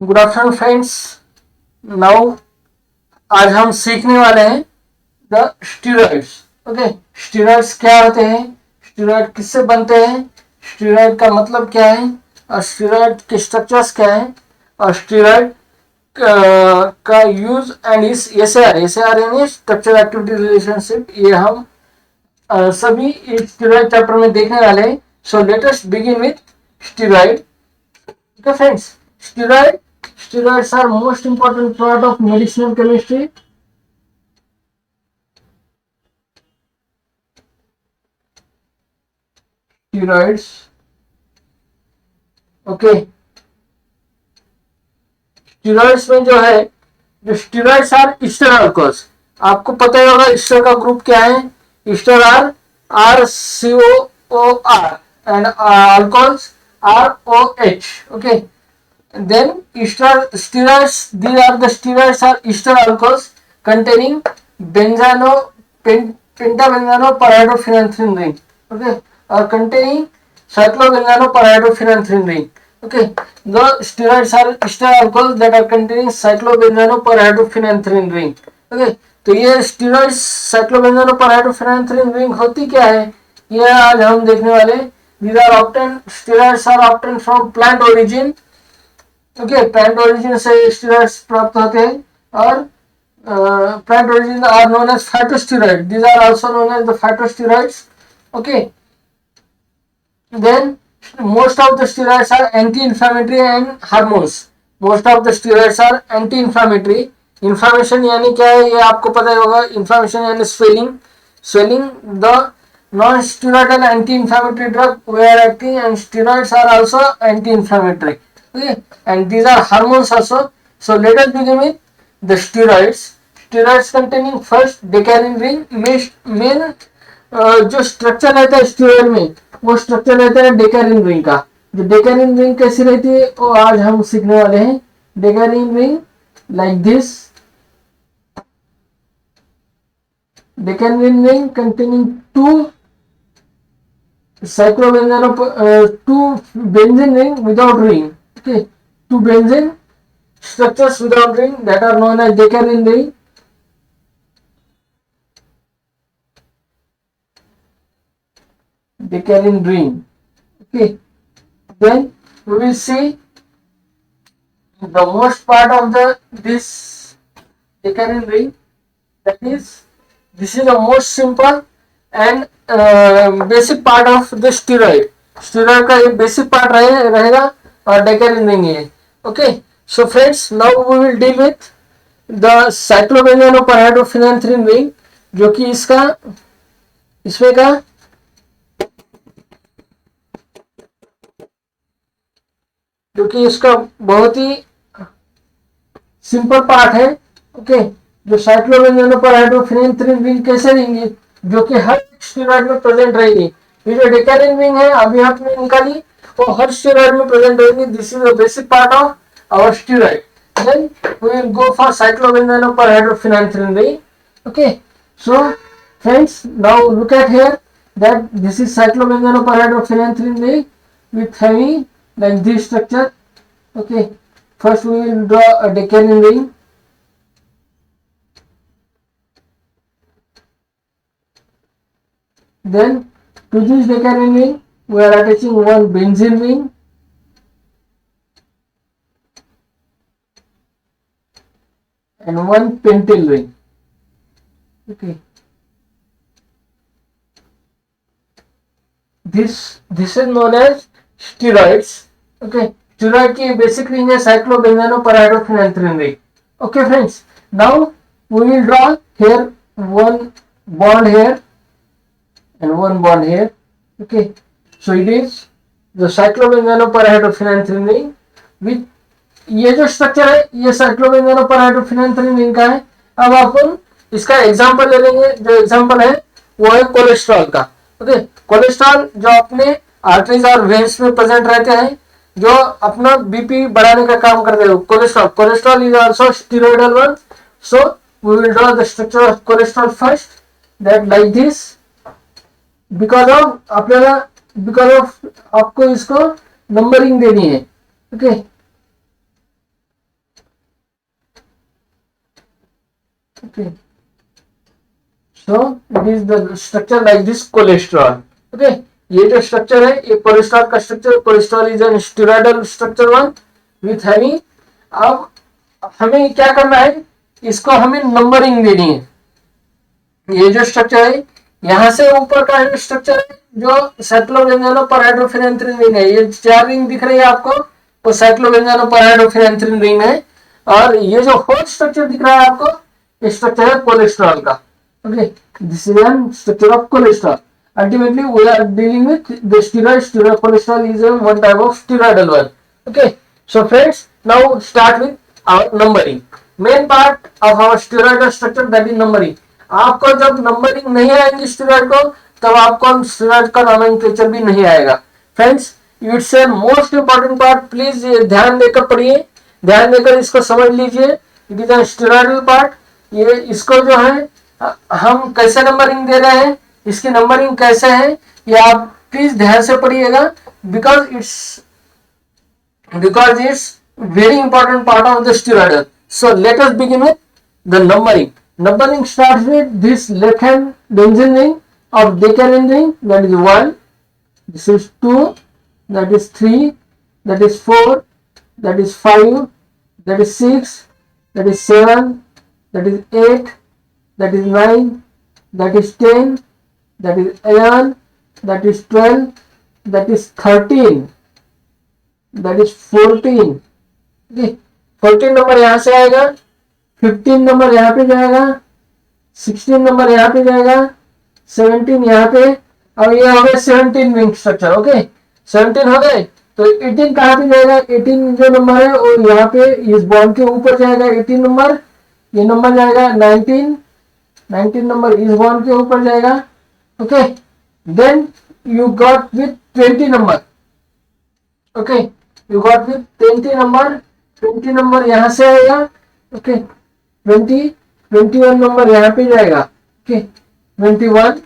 Good afternoon friends. Now आज हम सीखने वाले हैं द स्टीरॉइड्स। ओके, स्टीरॉइड्स क्या होते हैं, स्टीरॉइड किससे बनते हैं, स्टीरॉइड का मतलब क्या है और स्टीरॉइड के स्ट्रक्चर्स क्या है और स्टीरॉइड का यूज एंड इस एस ए आर यानी स्ट्रक्चर एक्टिविटी रिलेशनशिप, ये हम सभी इस स्टीरॉइड चैप्टर में देखने वाले हैं। So let us begin with steroid. Okay, friends, steroids are most important part of medicinal chemistry. Steroids, okay, steroids में जो है, जो steroids are ester alcohols। आपको पता ही होगा ester का ग्रुप क्या है, ester are RCOOR and alcohols ROH। okay, then steroids, these are the steroids are ester alcohols containing pentabenzanoparhydrophenanthrin ring, okay, or containing cyclobenzanoparhydrophenanthrin ring। okay, the steroids are ester alcohols that are containing cyclobenzanoparhydrophenanthrin ring। okay, तो ये steroids साइक्लोबेंजानोपरहाइड्रोफेनेंथ्रिन ring होती क्या है, ये आज हम देखने वाले। these are often steroids are often from plant origin। Okay, plant origin से स्टीरॉइड्स प्राप्त होते हैं और plant origin are known as phytosteroid. These are also known as the phytosteroids. Okay, then most of the steroids are anti inflammatory and hormones. Most of the steroids are anti inflammatory. Inflammation यानी क्या है, ये आपको पता ही होगा। Inflammation यानी swelling the non steroidal anti inflammatory drug वे are acting and steroids are also anti inflammatory. Okay, and these are hormones also. So let us begin with the steroids। steroids containing first decalin ring। Main जो structure रहता है steroid में, वो structure रहता है डेकालिन ring का। जो डेकालिन ring कैसी रहती है वो आज हम सीखने वाले हैं। Decalin ring like this, decalin ring containing two benzene ring without ring। okay, two benzene structures without ring that are known as decalin ring। decalin ring। okay, then we will see the most part of this decalin ring, that is this is the most simple and basic part of the steroid. Steroid का एक basic part रहेगा और decalin ring है। Okay, so friends, now we will deal with the cyclopentanoperhydrophenanthrene ring, जो कि इसमें का जो कि इसका बहुत ही सिंपल पार्ट है। ओके, जो साइक्लोबेंजानोपरहाइड्रोफेनेंथ्रिन रिंग कैसे रहेंगे, जो कि हर स्टीरॉइड में प्रेजेंट रहेगी। ये जो डेकालिन रिंग है अभी आपने निकाली, वो हर स्टीरॉइड में प्रेजेंट रहेगी। This is the basic part of our steroid. Then we will go for cyclopentanoperhydrophenanthrene ring. Okay, so friends, now look at here that this is cyclobenzonoparhydrophenanthrin ring with having like this structure। okay, first we will draw a decalin ring। then to this decalin ring we are attaching one benzene ring and one pentyl ring। okay, this is known as steroids। okay, steroid की basic ring है cyclobenzonoparhydrophenanthrin ring। okay friends, now we will draw here one bond here and one bond here। okay, so it is the cyclobenzonoparhydrophenanthrin ring with ये जो structure है ये साइक्लोबेंजानोपरहाइड्रोफेनेंथ्रिन ring का है। अब अपन इसका एग्जांपल ले लेंगे। जो एग्जांपल है वो है कोलेस्ट्रॉल का। ओके, कोलेस्ट्रॉल जो अपने आर्टरीज और वेन्स में प्रेजेंट रहते हैं, जो अपना बीपी बढ़ाने का काम करते हैं। Cholesterol is also steroidal one. So we will draw the structure of cholesterol first, that like this. Because of आपको इसको नंबरिंग देनी है। Okay, Okay, so it is the structure like this cholesterol. Okay, ये जो structure है ये cholesterol का structure, cholesterol is an steroidal structure one with having. अब हमें क्या करना है, इसको हमें नंबरिंग देनी है। ये जो स्ट्रक्चर है यहाँ से ऊपर का स्ट्रक्चर है जो साइक्लोबेंजानो पर हाइड्रोफिनेंथ्रीन रिंग है, ये 4 रिंग दिख रही है आपको, वो साइक्लोबेंजानो पर हाइड्रोफिनेंथ्रीन रिंग है। और ये जो फोर्थ स्ट्रक्चर दिख रहा है आपको, ये स्ट्रक्चर है कोलेस्ट्रॉल का। Okay, this is an structure of cholesterol. Ultimately, we are dealing with the steroid. Steroid cholesterol is one type of steroidal one. Okay, so friends, now start with our numbering. Main part of our steroidal structure, that is numbering. आपको जब numbering नहीं आएगी steroid को, तब आपको steroid का nomenclature भी नहीं आएगा। Friends, it's a most important part, please ध्यान देकर पढ़िए, ध्यान देकर इसको समझ लीजिए। It is a steroidal part. ये इसको जो है हम कैसे नंबरिंग दे रहे हैं, इसकी नंबरिंग कैसे है, ये आप प्लीज ध्यान से पढ़िएगा, because it's very important part of the steroid. So let us begin with the numbering. Numbering starts with this left hand benzene ring of decanine ring, that is 1, this is 2, that is 3, that is 4, that is 5, that is 6, that is 7, that is 8, that is 9, that is 10, that is 11, that is 12, that is 13, that is 14। okay, 14 number यहाँ से आएगा, 15 number यहाँ पे जाएगा, 16 number यहाँ पे जाएगा, 17 यहाँ पे, और ये हो गए 17 रिंग स्ट्रक्चर। ओके, 17 हो गए, तो 18 कहाँ पे जाएगा, 18 जो नंबर है वो यहाँ पे इस बॉन्ड के ऊपर जाएगा 18 नंबर, ये नंबर जाएगा 19, 19 नंबर इस बॉन्ड के ऊपर जाएगा। Okay, then you got with 20 number. Okay, you got with 20 number, 20 number यहाँ से आएगा। ओके, 21 नंबर यहाँ पे जाएगा। Okay, 21,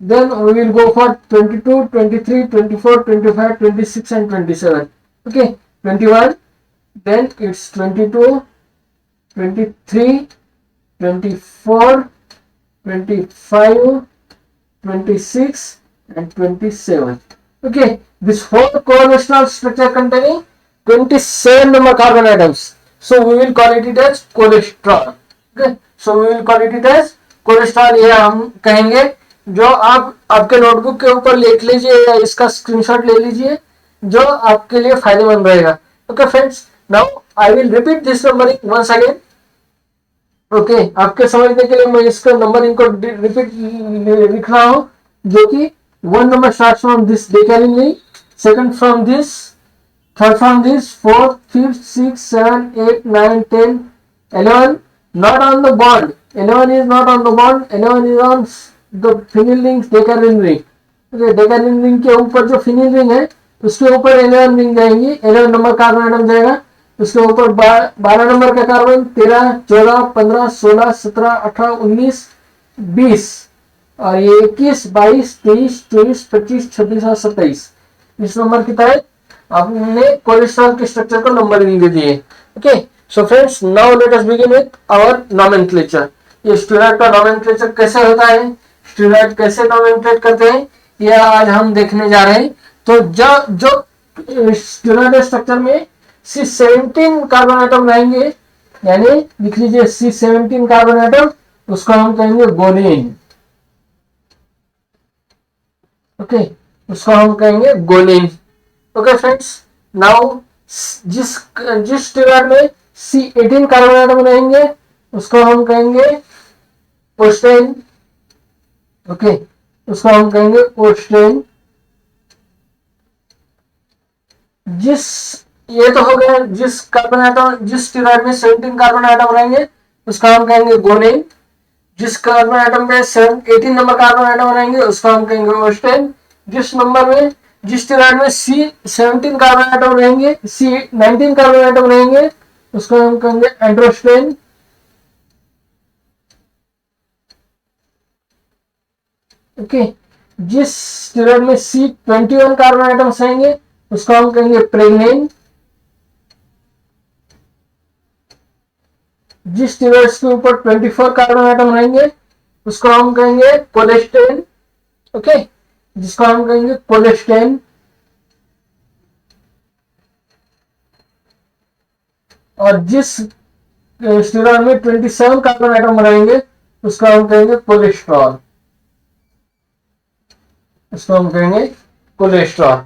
then we will go for 22, 23, 24, 25, 26 and 27। okay, 21, then it's 22, 23, 24, 25, 26 and 27। okay, this whole cholesterol structure containing 27 number carbon atoms, so we will call it as cholesterol। okay, so we will call it as cholesterol। ये हम कहेंगे, जो आप आपके notebook के ऊपर लिख लीजिए या इसका स्क्रीनशॉट ले लीजिए, जो आपके लिए फायदेमंद रहेगा। Okay friends, now I will repeat this numbering once again. Okay, आपके समझने के लिए मैं इसका नंबरिंग को रिपीट लिख रहा हूं, जो कि 1 number starts from this decanine ring, second from this, third from this, 4th, 5th, 6th, 7th, 8th, 9th, 10th, 11 not on the bond, 11 is not on the bond, 11 is on the phenyl ring decanine ring। okay, decanine ring के ऊपर जो phenyl ring है उसके ऊपर 11 ring जाएंगी, 11 number carbon atom जाएगा, उसके ऊपर 12 नंबर का कार्बन, 13, 14, 15, 16, 17, 18, 19, 20 और ये 21, 22, 23, 24, 25, 26 और 27। इस नंबर की तहत आपने कोलेस्ट्रॉल के स्ट्रक्चर को नंबरिंग दे दिए। Okay, so friends, now let us begin with our nomenclature. ये स्टेरॉइड का नोमेनक्लेचर कैसे होता है, स्टेरॉइड कैसे नोमेनक्लेट करते हैं, ये आज हम देखने जा रहे हैं। तो जो स्टेरॉइड स्ट्रक्चर में C17 कार्बन एटम रहेंगे, यानी लिख लीजिए C17 कार्बन एटम, उसको हम कहेंगे गोलिन। ओके, उसको हम कहेंगे गोलिन। ओके फ्रेंड्स, नाउ जिस स्टेरॉइड में C18 कार्बन एटम रहेंगे उसको हम कहेंगे ओस्टेन। ओके, उसको हम कहेंगे ओस्टेन। ये तो हो गया जिस कार्बन एटम, जिस स्टेरॉइड में 17 कार्बन एटम रहेंगे उसका हम कहेंगे गोलिन। जिस कार्बन एटम में 18 नंबर कार्बन एटम रहेंगे उसका हम कहेंगे ओस्टेन। जिस स्टेरॉइड में C17 कार्बन एटम रहेंगे, C19 कार्बन एटम रहेंगे, उसको हम कहेंगे एंड्रोस्टेन। ओके, जिस स्टेरॉइड में C21 कार्बन एटम्स रहेंगे उसको हम कहेंगे प्रेग्नेन। जिस स्टेरॉइड्स के ऊपर 24 कार्बन एटम रहेंगे उसको हम कहेंगे कोलेस्टेन। ओके, जिसको हम कहेंगे कोलेस्टेन। और जिस स्टेरॉइड में 27 कार्बन एटम रहेंगे उसको हम कहेंगे कोलेस्ट्रॉल। इसको हम कहेंगे cholesterol.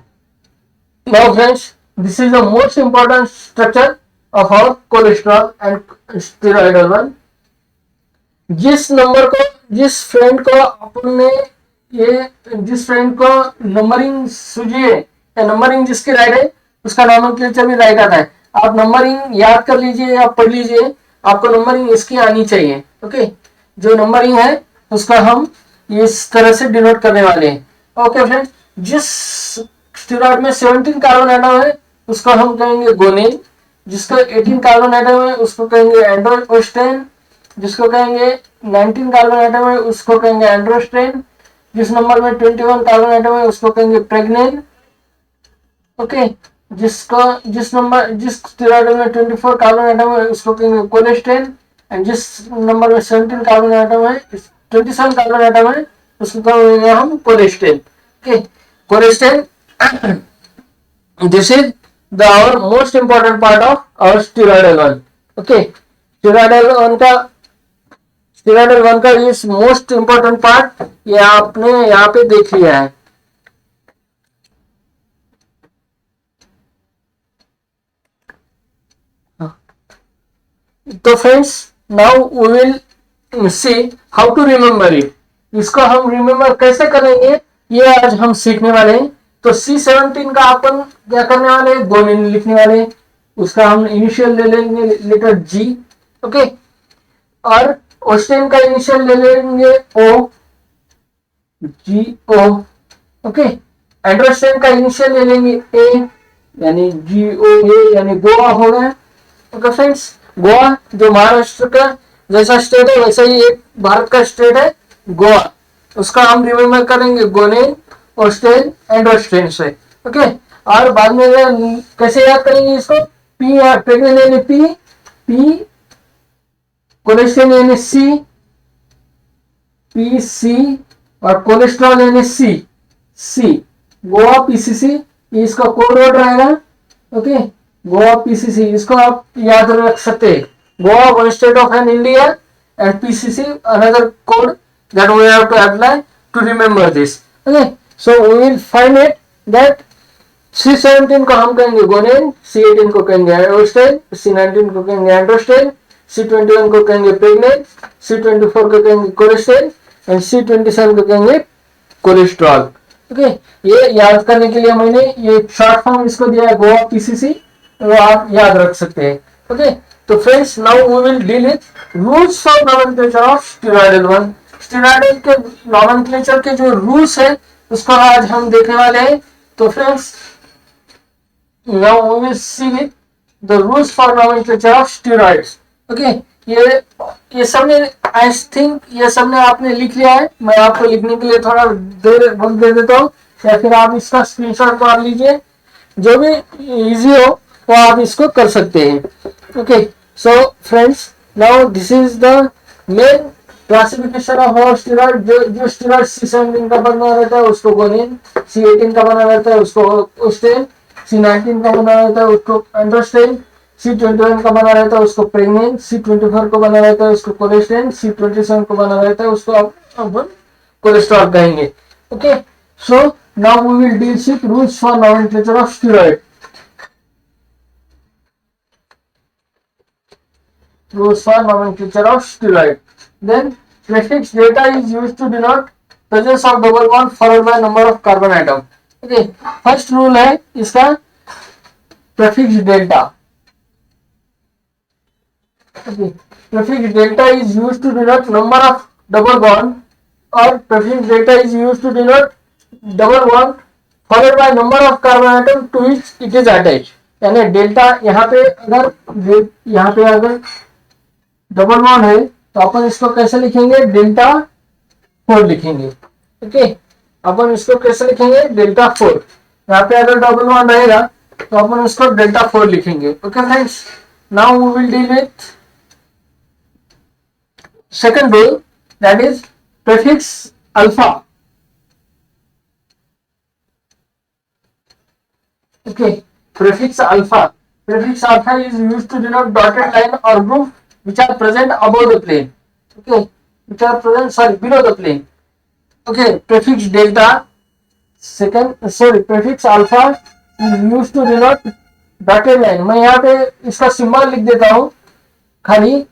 Now friends, this is the most important structure of our cholesterol and steroidal one. जिस नंबर को, जिस फ्रेंड को आपने जिस फ्रेंड को नंबरिंग सूझिए या नंबरिंग जिसकी राइट है उसका नॉमेनक्लेचर भी राइट आता है। आप नंबरिंग याद कर लीजिए या पढ़ लीजिए, आपको नंबरिंग इसकी आनी चाहिए। ओके, जो नंबरिंग है उसका हम इस तरह से डिनोट करने वाले हैं। ओके फ्रेंड्स, जिस स्टेरॉइड में 17 कार्बन एटम है उसको हम कहेंगे गोनिन। जिसका 18 कार्बन एटम है उसको कहेंगे एंड्रोस्टेन। जिसको कहेंगे 19 कार्बन एटम है उसको कहेंगे एंड्रोस्टेन। जिस नंबर में 21 कार्बन एटम है उसको कहेंगे प्रेग्नेन। ओके, जिस स्टेरॉइड में 24 कार्बन एटम है उसको कहेंगे कोलेस्टेन। एंड जिस नंबर में 17 कार्बन एटम है, 27 कार्बन एटम है उसको कहेंगे हम cholestane. Okay, cholestane, this is the our most important part of our steroidal one. Okay, steroidal one का ये मोस्ट इंपॉर्टेंट पार्ट ये आपने यहाँ पे देख लिया है। तो friends, now we will see how to remember it. इसको हम रिमेम्बर कैसे करेंगे ये आज हम सीखने वाले हैं। तो C17 का अपन क्या करने वाले हैं, गोनिन लिखने वाले हैं। उसका हम इनिशियल ले लेंगे लेटर G। ओके, और ओस्टेन का इनिशियल ले लेंगे O, GO। ओके, एंड्रोस्टेन का इनिशियल ले लेंगे A, यानी GOA, यानी गोवा हो गया। ओके फ्रेंड्स, गोवा जो महाराष्ट्र का जैसा स्टेट है वैसा ही एक भारत का स्टेट है गोवा, उसका हम रिमेम्बर करेंगे गोनिन, ओस्टेन, एंड्रोस्टेन से। ओके, और बाद में कैसे याद करेंगे इसको, पी प्रेग्नेंट यानी पी, कोलेस्टेन यानी सी, और कोलेस्ट्रॉल यानी सी, गोवा PCC, इसका कोड वर्ड रहेगा। ओके, गोवा PCC, इसको आप याद रख सकते हैं। Goa one state of an India and PCC another code that we have to apply to remember this. Okay, so we will find it that C17 को हम कहेंगे गोनिन, C18 को कहेंगे ओस्टेन, C19 को कहेंगे एंड्रोस्टेन, C21 को कहेंगे प्रेग्नेन, C24 को कहेंगे कोलेस्टेन एंड C27 को कहेंगे कोलेस्ट्रॉल। ओके, ये याद करने के लिए मैंने ये शॉर्ट फॉर्म इसको दिया है गोवा PCC, वो आप याद रख सकते हैं। ओके, तो friends, now we will deal with rules for nomenclature of steroidal one. Steroidal के नोमेनक्लेचर के जो रूल्स है उसको आज हम देखने वाले हैं। तो friends, now we will see with the rules for nomenclature of steroids. Okay, ये सबने आई थिंक ये सबने आपने लिख लिया है। मैं आपको लिखने के लिए थोड़ा देर वक्त दे देता हूँ, या फिर आप इसका स्क्रीनशॉट मार लीजिए, जो भी इजी हो वो आप इसको कर सकते हैं। Okay, so friends, now this is the main classification of और स्टेरॉइड। जो स्टेरॉइड C17 का बना रहता है उसको गोनिन, C18 का बना रहता है उसको ओस्टेन, C19 का बना रहता है उसको एंड्रोस्टेन, C21 का बना रहता है उसको प्रेग्नेन, C24 को बना रहता है उसको कोलेस्टेन, C27 को बना रहता है उसको अपन कोलेस्ट्रॉल कहेंगे। Okay, so now we will deal with rules for nomenclature of steroid. Rules for nomenclature of steroid. Then prefix delta is used to denote presence of double bond followed by number of carbon atom. Okay, first rule है इसका prefix delta. Okay, prefix delta is used to denote number of double bond, or prefix delta is used to denote double bond followed by number of carbon atom to which it is attached. यानी delta यहाँ पे अगर double bond है तो अपन इसको कैसे लिखेंगे, delta 4 लिखेंगे। ओके, अपन इसको कैसे लिखेंगे, डेल्टा 4। यहाँ पे अगर डबल बॉन्ड रहेगा तो अपन इसको डेल्टा 4 लिखेंगे। Okay friends, now we will deal with second rule, that is prefix alpha. Okay, prefix alpha. Prefix alpha is used to denote dotted line or group which are present above the plane. Okay, which are present, sorry, below the plane. Okay, prefix delta, prefix alpha is used to denote dotted line. मैं यहाँ पे इसका symbol लिख देता हूँ खाली.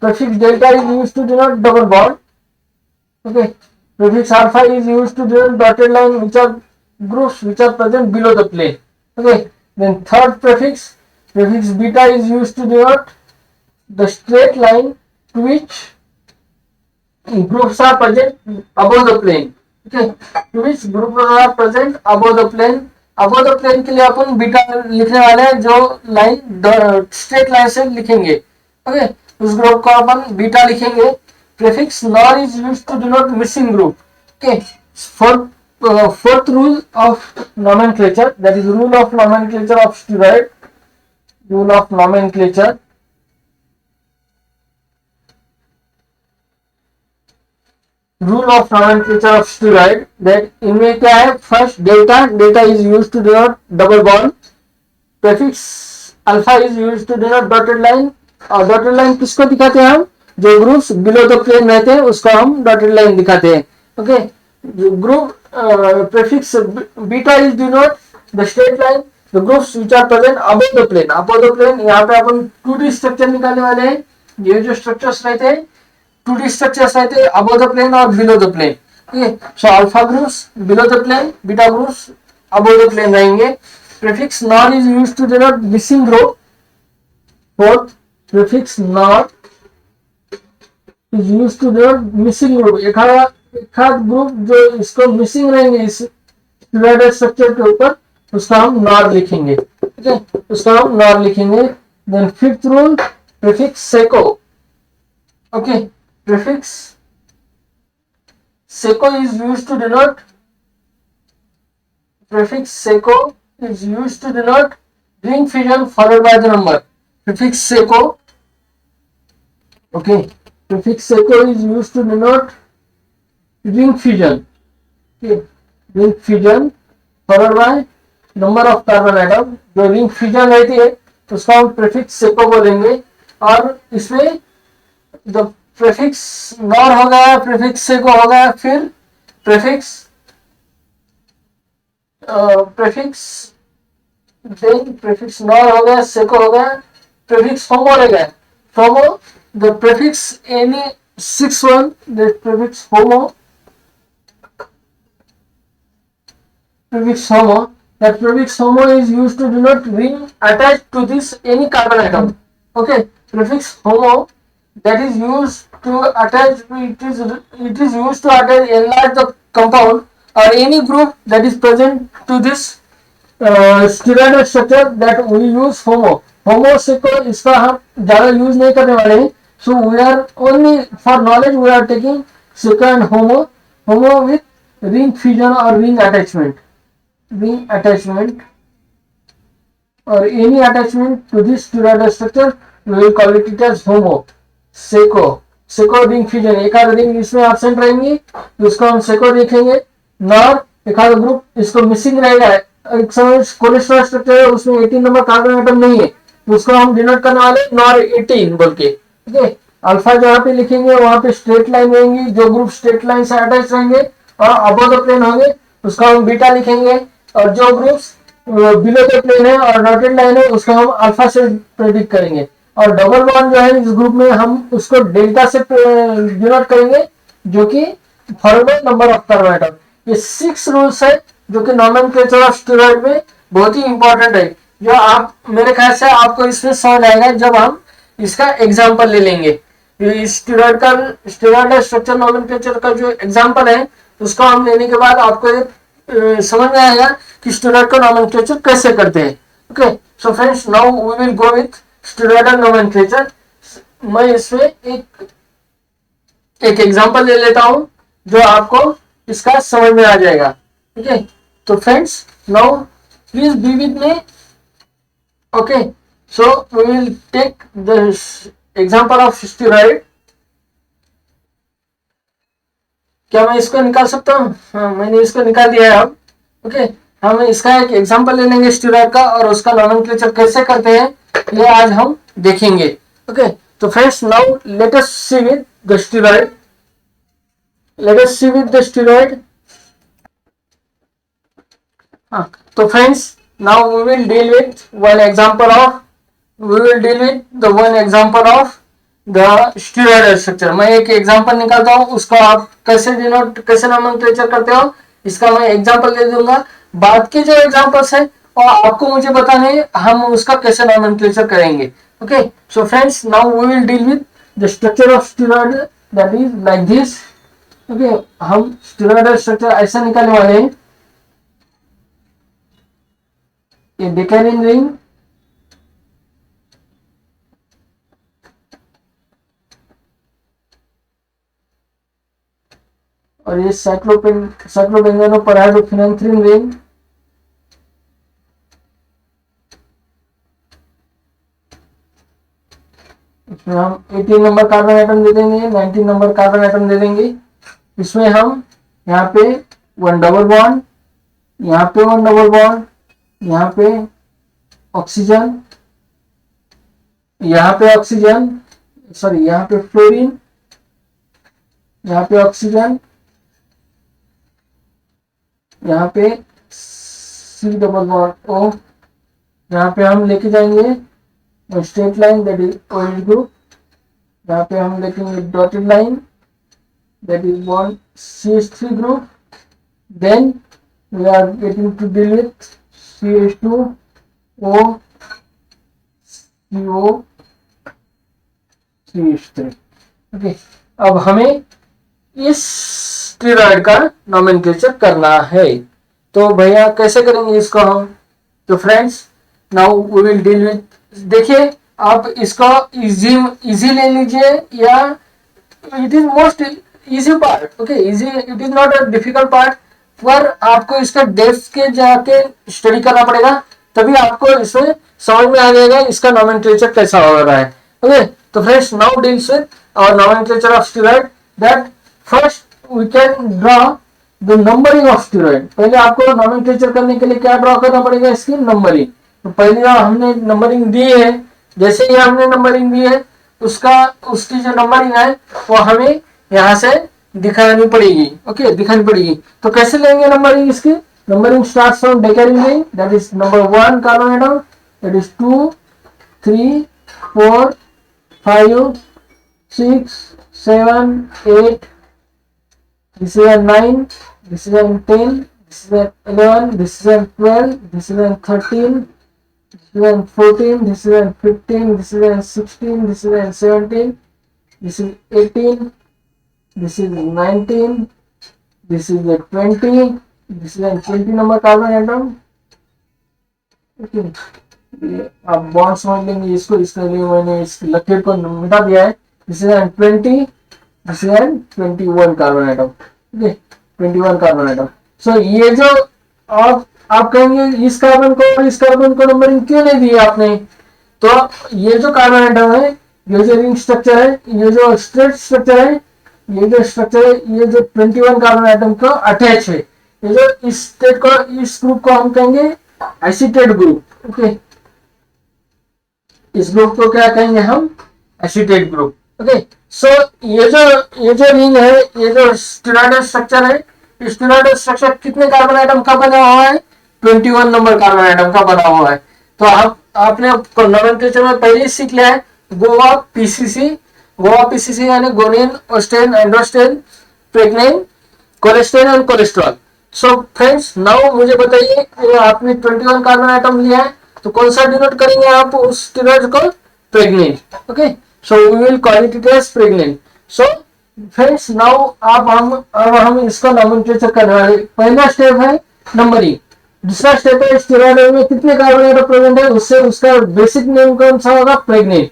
Prefix delta is used to denote double bond. Okay, prefix alpha is used to denote dotted line which are groups which are present below the plane. Okay, then third prefix beta is used to denote the straight line to which groups are present above the plane. Okay, to which groups are present above the plane. above the plane के लिए अपन beta लिखने वाले हैं, जो line straight line से लिखेंगे. Okay, उस group को अपन बीटा लिखेंगे. Prefix nor is used to denote missing group. Okay, fourth rule of nomenclature, that is rule of nomenclature of steroid. Rule of nomenclature. Rule of nomenclature of steroid, that इनमें क्या है, first delta is used to denote double bond. Prefix alpha is used to denote dotted line. और dotted line किसको दिखाते हैं हम, जो groups below the plane रहते हैं उसको हम डॉटेड लाइन दिखाते हैं. Okay, group prefix beta is denote the straight line, the groups which are present above the plane. above the plane यहाँ पे अपन 2D स्ट्रक्चर निकालने वाले हैं. ये जो स्ट्रक्चर्स रहते हैं 2D स्ट्रक्चर्स रहते हैं above the plane और below the plane. okay, so alpha groups below the plane, beta groups above the plane रहेंगे. prefix non is used to denote missing group. fourth, prefix non is used to denote missing group. एक group जो इसको missing रहेंगे इस divided structure के ऊपर, उसका हम नॉर लिखेंगे. ठीक है, उसका हम नॉर लिखेंगे. Then fifth rule, prefix seco. Okay, prefix seco is used to denote ring fusion followed by the number. Prefix seco. Okay, prefix seco is used to denote ring fusion. okay, ring fusion followed by number of carbon atom. जो ring fusion रहती है उसका हम prefix Seiko बोलेंगे. और इसमें जो prefix nor हो गया, prefix सेको हो गया, फिर prefix नॉर हो गया, सेको हो गया, prefix होमो रह गया. होमो, the prefix any 6 1, the prefix homo, prefix homo. That prefix homo is used to denote ring attached to this any carbon atom. Okay, prefix homo, that is used to attach, it is used to attach, enlarge the compound or any group that is present to this steroidal structure, that we use homo. homo से को इसका हम ज्यादा use नहीं करने वाले हैं. so we are only for knowledge we are taking second homo with ring fusion or ring attachment or any attachment to this steroidal structure, we will call it as homo. Seiko ring fusion, एक आध ring इसमें absent रहेंगी तो इसको हम Seiko लिखेंगे. Nor, एक आध ग्रुप इसको मिसिंग रहेगा. एक समय कोलेस्ट्रॉल स्ट्रक्चर है उसमें 18 नंबर कार्बन एटम नहीं है तो उसको हम डिनोट करने वाले नॉर 18 बोल के. ठीक है, अल्फा जहाँ पे लिखेंगे वहां पे स्ट्रेट लाइन रहेंगी, जो ग्रुप स्ट्रेट लाइन से अटैच रहेंगे और अबव द प्लेन होंगे उसका हम बीटा लिखेंगे. और जो ग्रुप्स बिलो द प्लेन है और डॉटेड लाइन है उसको हम अल्फा से प्रेडिक्ट करेंगे. और डबल बॉन्ड जो है इस ग्रुप में हम उसको डेल्टा से डिनोट करेंगे, जो कि followed by number of carbon atom. ये 6 रूल्स है जो कि नोमेनक्लेचर ऑफ स्टेरॉइड में बहुत ही इंपॉर्टेंट है, जो आप मेरे ख्याल से आपको इसमें समझ आएगा जब हम इसका एग्जाम्पल ले लेंगे. स्टेरॉइड स्ट्रक्चर नोमेनक्लेचर का जो एग्जाम्पल है उसको हम लेने के बाद आपको समझ में आएगा कि स्टेरॉइड का नोमेनक्लेचर कैसे करते हैं. Okay, so friends, now we will go with steroidal nomenclature. मैं इसमें एक एग्जांपल ले लेता हूं जो आपको इसका समझ में आ जाएगा. ठीक है, तो friends, now please be with me. Okay, so we will take the example of steroid. क्या मैं इसको निकाल सकता हूँ? हाँ, मैंने इसको निकाल दिया है अब। ओके, हम इसका एक एग्जांपल ले लेंगे स्टेरॉइड का, और उसका नोमेनक्लेचर कैसे करते हैं ये आज हम देखेंगे। ओके, तो friends now let us see with the steroid. Let us see with the steroid. हाँ, तो friends now we will deal with one example of we will deal with the one example of the steroid structure। मैं एक example निकालता हूँ, उसको आप कैसे denote, कैसे नोमेनक्लेचर करते हो, इसका मैं एग्जांपल दे दूंगा। बाद के जो एग्जांपल्स है और आपको मुझे बताने हम उसका कैसे नोमेनक्लेचर करेंगे। Okay, so friends now we will deal with the structure of steroid that is like this. Okay, हम स्टेरॉइड स्ट्रक्चर ऐसा निकालने वाले हैं, ये डिकेनिन रिंग, और ये साइक्लोपेंटानो परहाइड्रोफेनेंथ्रीन रिंग, इसमें हम 18 नंबर कार्बन आइटम दे देंगे, 19 नंबर कार्बन आइटम दे देंगे। इसमें हम यहाँ पे 1 डबल बॉन्ड, यहाँ पे 1 डबल बॉन्ड, यहाँ पे ऑक्सीजन, यहाँ पे ऑक्सीजन, सॉरी यहाँ पे फ्लोरीन, यहाँ पे ऑक्सीजन, यहाँ पे सी डबल बॉन्ड ओ, यहाँ पे हम लेके जाएंगे straight line that is OH group, यहाँ पे हम लेके dotted line that is bond CH3 group. Then we are getting to deal with CH2O CO CH3। Okay, अब हमें इस स्टेरॉइड का नोमेनक्लेचर करना है, तो भैया कैसे करेंगे इसको हम? तो friends now we will deal with, देखिए आप इसका इजी ले लीजिए या it is most easy part. Okay, easy, it is not a difficult part, पर आपको इसका डेप्थ के जाके स्टडी करना पड़ेगा, तभी आपको इसमें समझ में आ जाएगा इसका नोमेनक्लेचर कैसा हो रहा है। ओके, तो friends now deals with our nomenclature of steroid that first we can draw the numbering of steroid. पहले आपको नोमेनक्लेचर करने के लिए क्या ड्रॉ करना पड़ेगा? इसकी नंबरिंग। तो पहले हमने नंबरिंग दी है, जैसे ही हमने नंबरिंग दी है उसकी जो नंबरिंग है वो हमें यहाँ से दिखानी पड़ेगी। ओके, दिखानी पड़ेगी। तो कैसे लेंगे नंबरिंग इसकी? Numbering starts from decalin, that is number 1 carbon atom, that is 2 3 4 5 6 7 8, this is a 9, this is a 10, this is a 11, this is a 12, this is a 13, this is a 14, this is a 15, this is a 16, this is a 17, this is 18, this is 19, this is a 20, this is a 20 number carbon atom। Okay, आप bond समझ लेंगे इसको, इसके लिए मैंने इस लकीर को मिटा दिया है। This is 20, this is 21 carbon atom. Okay, 21 carbon atom. So ये जो आप कहेंगे इस कार्बन को और इस कार्बन को नंबरिंग क्यों नहीं दी आपने? तो ये जो कार्बन एटम है, ये जो रिंग स्ट्रक्चर है, ये जो स्ट्रेट स्ट्रक्चर है, ये जो स्ट्रक्चर है, ये जो 21 कार्बन एटम को अटैच है, ये जो इस स्टेट को, इस ग्रुप को हम कहेंगे एसिटेट ग्रुप। ओके, इस ग्रुप को क्या कहेंगे हम? Acetate group. ओके, सो ये जो रिंग है, ये जो स्टेरॉइड स्ट्रक्चर है, इस स्टेरॉइड स्ट्रक्चर कितने कार्बन आइटम का बना हुआ है? 21 नंबर कार्बन आइटम का बना हुआ है। तो आपने नोमेनक्लेचर में पहले ही सीख लिया है गोवा पीसीसी यानी gonane, oestrane, androstane, pregnane, cholestane and cholesterol. So friends now मुझे बताइए, आपने 21 कार्बन आइटम लिया है, तो कौन सा डिनोट करेंगे आप उस स्टेरॉइड को? Pregnane. Okay, so we will call it as pregnant। so friends now अब हम इसका नोमेनक्लेचर करने वाले। पहला स्टेप है नंबरिंग, दूसरा स्टेप है स्टेरॉइड में कितने कार्बन आइटम प्रेजेंट है उससे उसका बेसिक नेम कौन सा होगा? प्रेग्नेंट।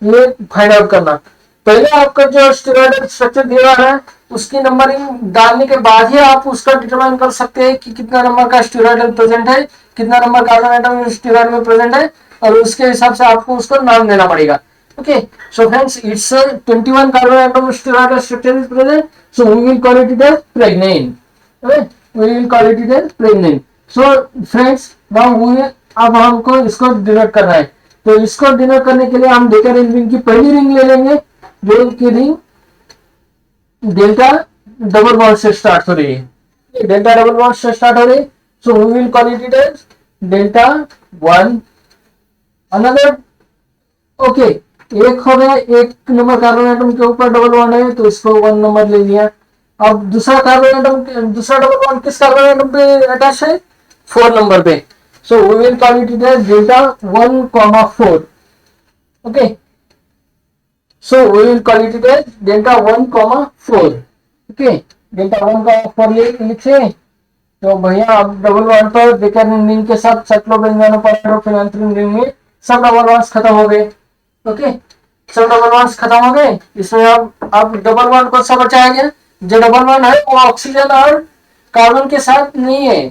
ये फाइंड आउट करना। पहले आपका जो स्टेरॉइड स्ट्रक्चर दिया है उसकी नंबरिंग डालने के बाद ही आप उसका डिटरमाइन कर सकते हैं कि कितना नंबर का स्टेरॉइड प्रेजेंट है, कितना नंबर कार्बन आइटम स्टेरॉइड में प्रेजेंट है, और उसके हिसाब से आपको उसको नाम देना पड़ेगा। Okay, so friends, it's a 21 carbon atom steroid structure is present, so we will call it as pregnant. Okay, we will call it as pregnant. So friends, now अब हमको इसको डिनोट करना है, तो इसको डिनोट करने के लिए हम डेल्टा रिंग की पहली रिंग ले लेंगे, जो कि रिंग डेल्टा डबल बॉन्ड से स्टार्ट हो रही है, डेल्टा डबल बॉन्ड से स्टार्ट हो रही है, so we will call it as delta 1. Another, okay, एक हो गया, एक नंबर कार्बन एटम के ऊपर डबल बॉन्ड है, तो इसको 1 नंबर ले लिया. अब दूसरा कार्बन एटम, दूसरा डबल बॉन्ड किस कार्बन एटम पे अटैच है, 4 नंबर पे, so we will call it as delta 1,4. Okay, so we will call it as delta 1,4. Okay, delta 1,4 लिखे, तो भैया अब डबल बॉन्ड पर डेकार्बोनिल रिंग के साथ साइक्लोबेंजानो पैराफिनाइल रिंग में सब डबल बॉन्ड्स खत्म हो गए. ओके, सब डबल बॉन्ड्स खत्म हो गए. इसमें अब डबल बॉन्ड कौन सा बचा है, जो डबल बॉन्ड है वो ऑक्सीजन और कार्बन के साथ नहीं है,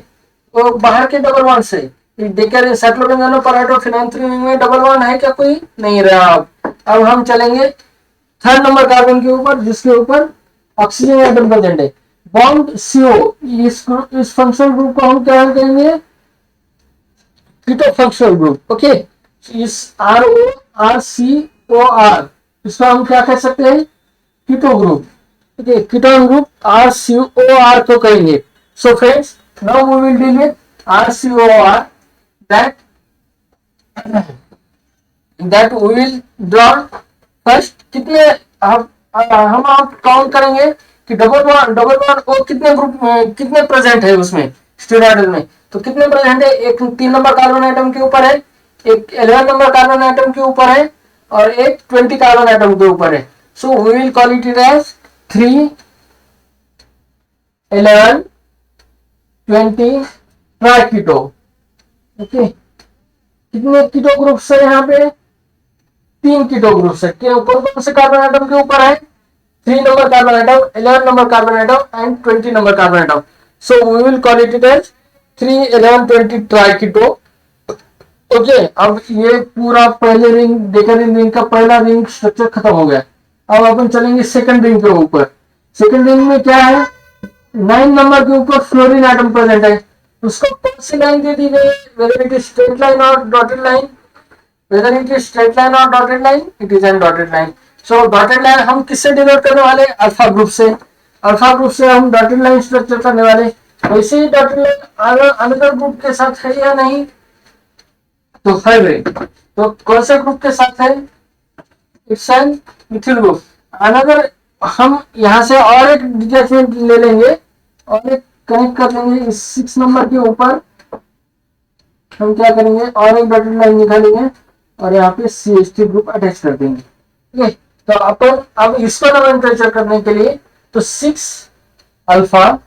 वो बाहर के डबल बॉन्ड से. साइक्लोबेंजानो पैराफिनाइल रिंग में डबल बॉन्ड है क्या, कोई नहीं रहा. अब हम चलेंगे थर्ड नंबर कार्बन के ऊपर, जिसके ऊपर ऑक्सीजन एटम प्रेजेंट है, बॉन्ड CO. इस फंक्शनल ग्रुप को हम क्या कहेंगे, कीटो फंक्शनल ग्रुप. ओके, इस RORCOR, इसको हम क्या कह सकते हैं, keto group. Okay, ketone group RCOR को कहेंगे. So friends, now we will deal with RCOR, that we will draw first. कितने हम काउंट करेंगे कि डबल बॉन्ड वो कितने ग्रुप में, कितने प्रेजेंट है उसमें स्टेरॉइड में, तो कितने प्रेजेंट है, एक 3 नंबर कार्बन एटम के ऊपर है, एक 11 नंबर कार्बन एटम के ऊपर है, और एक 20 कार्बन एटम के ऊपर है. So we will call it as 3, 11, 20 triketo. Okay, कितने कीटो ग्रुप्स है यहाँ पे, 3 कीटो ग्रुप्स है. कौन कौन से कार्बन एटम के ऊपर है, 3 number carbon atom, 11 number carbon atom and 20 number carbon atom. So we will call it as 3, 11, 20 triketo. Okay, अब ये पूरा पहले रिंग, डेकार्बोनिल रिंग का पहला रिंग स्ट्रक्चर खत्म हो गया. अब अपन चलेंगे सेकंड रिंग के ऊपर. सेकंड रिंग में क्या है, 9 नंबर के ऊपर फ्लोरीन एटम प्रेजेंट है. उसको कौन सी लाइन दे दी गई, whether it is straight line और dotted line, whether it is straight line और dotted line, it is an dotted line. So dotted line हम किससे डिनोट करने वाले, अल्फा ग्रुप से. अल्फा ग्रुप से हम डॉटेड लाइन स्ट्रक्चर करने वाले. वैसे ही डॉटेड लाइन अनदर ग्रुप के साथ है या नहीं, तो है. तो कौन से ग्रुप के साथ है, it's an methyl group. Another, हम यहाँ से और एक डिटैचमेंट ले लेंगे और एक कनेक्ट कर लेंगे इस 6 नंबर के ऊपर. हम क्या करेंगे, और एक डॉटेड लाइन निकालेंगे और यहाँ पे CH3 ग्रुप अटैच कर देंगे. ठीक है, तो अपन अब इसको नोमेनक्लेचर करने के लिए, तो 6 अल्फा,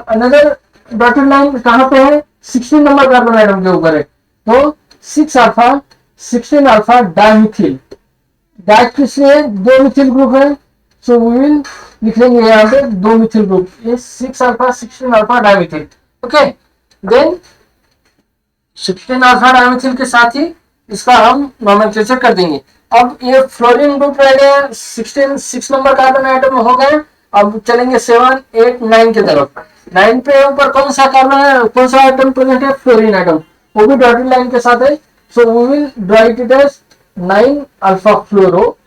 अनदर डॉटेड लाइन कहां पे है, 16 नंबर कार्बन एटम के ऊपर है, तो 6 अल्फा, 16 अल्फा डाइमिथिल. किसलिए, 2 मिथिल ग्रुप है, सो वी विल लिख लेंगे यहाँ पे 2 मिथिल ग्रुप, ये 6 alpha, 16 alpha dimethyl. Okay, then 16 alpha dimethyl के साथ ही इसका हम नोमेनक्लेचर कर देंगे. अब ये फ्लोरीन ग्रुप रह गया, 6 नंबर कार्बन एटम हो गए. अब चलेंगे 7, 8, 9 की तरफ. 9 पे ऊपर कौन सा कार्बन है, कौन सा एटम प्रेजेंट है, फ्लोरीन एटम, वो भी डॉटेड लाइन के साथ है. So we will draw it as 9 alpha fluoro.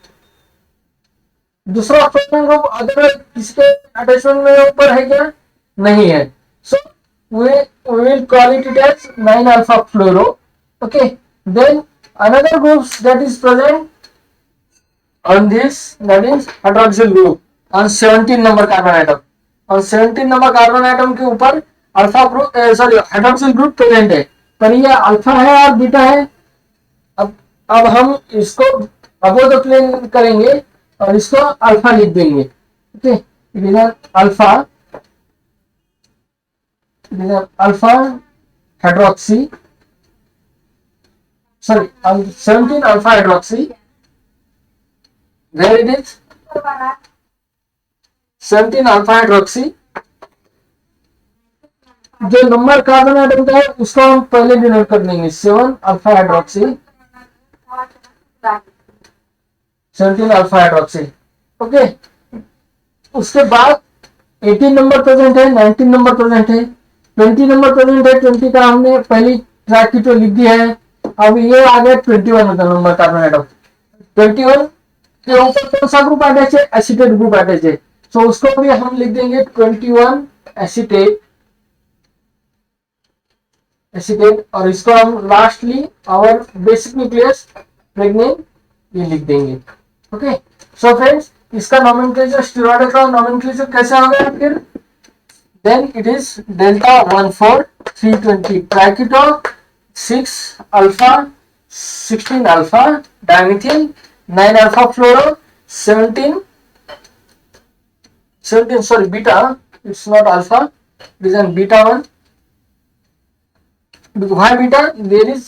दूसरा फ्लोरीन ग्रुप अदर किसके अटैचमेंट में ऊपर है क्या, नहीं है. सो we will call it as 9 alpha fluoro. Okay, then another group that is present on this, that is hydroxyl group on 17 number carbon atom. On 17 number carbon atom के ऊपर alpha group, sorry, hydroxyl group present है, पर ये alpha है और beta है. अब हम इसको अबोध प्लेन करेंगे और इसको अल्फा लिख देंगे. Okay, it is alpha hydroxy, sorry, 17 alpha hydroxy. There it is, 17 alpha hydroxy. जो नंबर कार्बन एटम का है उसको हम पहले डिनोट कर देंगे, 7 alpha hydroxy. 17 alpha hydroxy. Okay, उसके बाद 18 नंबर प्रेजेंट है, 19 नंबर प्रेजेंट है, 20 नंबर प्रेजेंट है। 20 का हमने पहली ट्रैक की तो लिख दिया है। अब ये आ गया 21 नंबर कार्बन एटम। 21 के ऊपर कौन सा ग्रुप अटैच है? एसीटेट ग्रुप अटैच है। सो उसको भी हम लिख देंगे 21 एसीटेट, एसीटेट, और इसको हम lastly our basic nucleus pregnant ये लिख देंगे। ओके, सो फ्रेंड्स, इसका नोमेनक्लेचर, स्टेरॉइड का नोमेनक्लेचर कैसे होगा फिर? Then it is delta 14 320 triketo, 6 alpha, 16 alpha dimethyl, 9 alpha fluoro, 17 sorry beta, it's not alpha, it is an beta one. Why beta? There is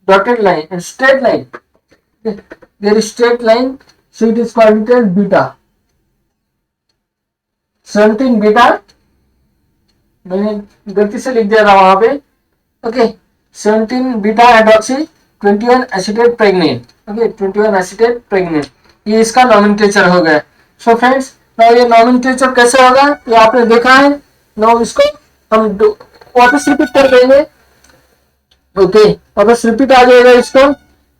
dotted line and straight line. There is straight line, so it is called as beta. 17 beta, मैंने गलती से लिख दिया था वहां पे। Okay, 17 beta hydroxy, 21 acetate pregnant. Okay, 21 acetate pregnant, ये इसका नोमेनक्लेचर हो गया। सो फ्रेंड्स, नाउ ये नोमेनक्लेचर कैसे होगा ये आपने देखा है। नाउ इसको हम वापस रिपीट कर देंगे। ओके, वापस रिपीट आ जाएगा इसको।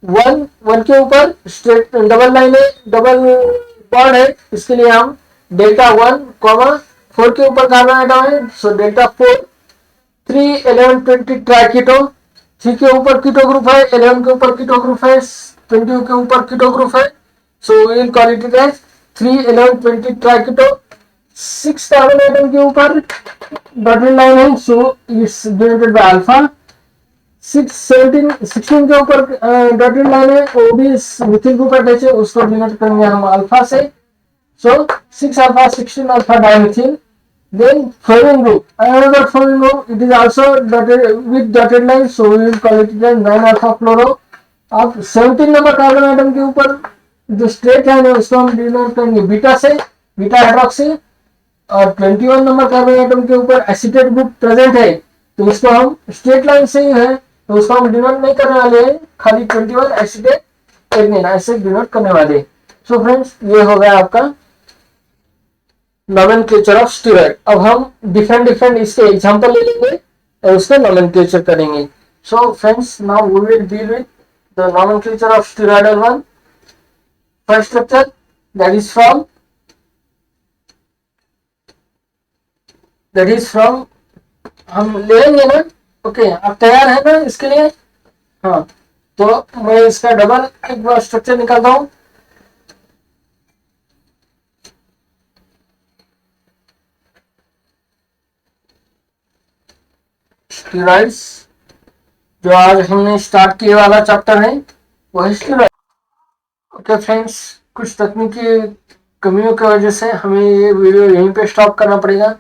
1 के ऊपर स्ट्रेट डबल लाइन है, डबल बॉन्ड है, इसके लिए हम डेल्टा 1, 4 के ऊपर कार्बन एटम है, सो डेल्टा 4, 3 11 20 ट्राइकीटो, 3 के ऊपर कीटो ग्रुप है, 11 के ऊपर कीटो ग्रुप है, 20 के ऊपर कीटो ग्रुप है, so we will call it as 3 11 20 triketo. 6 carbon atom के ऊपर डॉटेड लाइन है, so it's denoted by alpha. 16 के ऊपर डॉटेड लाइन है, वो भी मिथिल ग्रुप अटैच है, उसको डिनोट करेंगे हम अल्फा से। So 6 alpha, 16 alpha dimethyl. Then fluorine group, another fluorine group, it is also dotted with dotted line, so we will call it as 9 alpha fluoro। अब 17 number carbon atom के ऊपर जो straight line है उसको हम denote करेंगे beta से, beta hydroxy. और 21 नंबर कार्बन एटम के ऊपर एसीटेट ग्रुप प्रेजेंट है, तो उसको हम स्ट्रेट लाइन से ही है, तो उसको हम डिनोट नहीं करने वाले हैं, खाली 21 एसीटेट प्रेग्नेंट ऐसे डिनोट करने वाले। सो फ्रेंड्स, ये हो गया आपका नोमेनक्लेचर ऑफ स्टेरॉइड। अब हम डिफरेंट इसके एग्जांपल ले लेंगे और उसका नोमेनक्लेचर करेंगे। So friends, now we will deal with the nomenclature of steroidal one. First structure that is from हम ले लेंगे ना। ओके, आप तैयार है ना इसके लिए? हाँ, तो मैं इसका डबल एक बार स्ट्रक्चर निकालता हूं। स्टेरॉइड्स, जो आज हमने स्टार्ट किए वाला चैप्टर है वो है स्टेरॉइड। ओके फ्रेंड्स, कुछ तकनीकी कमियों की वजह से हमें ये वीडियो यहीं पे स्टॉप करना पड़ेगा।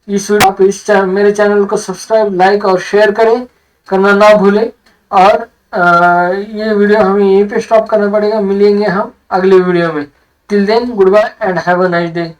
इस वीडियो आप मेरे चैनल को सब्सक्राइब, लाइक और शेयर करना ना भूलें। और ये वीडियो हमें यहीं पे स्टॉप करना पड़ेगा। मिलेंगे हम अगले वीडियो में। Till then, good bye and have a nice day.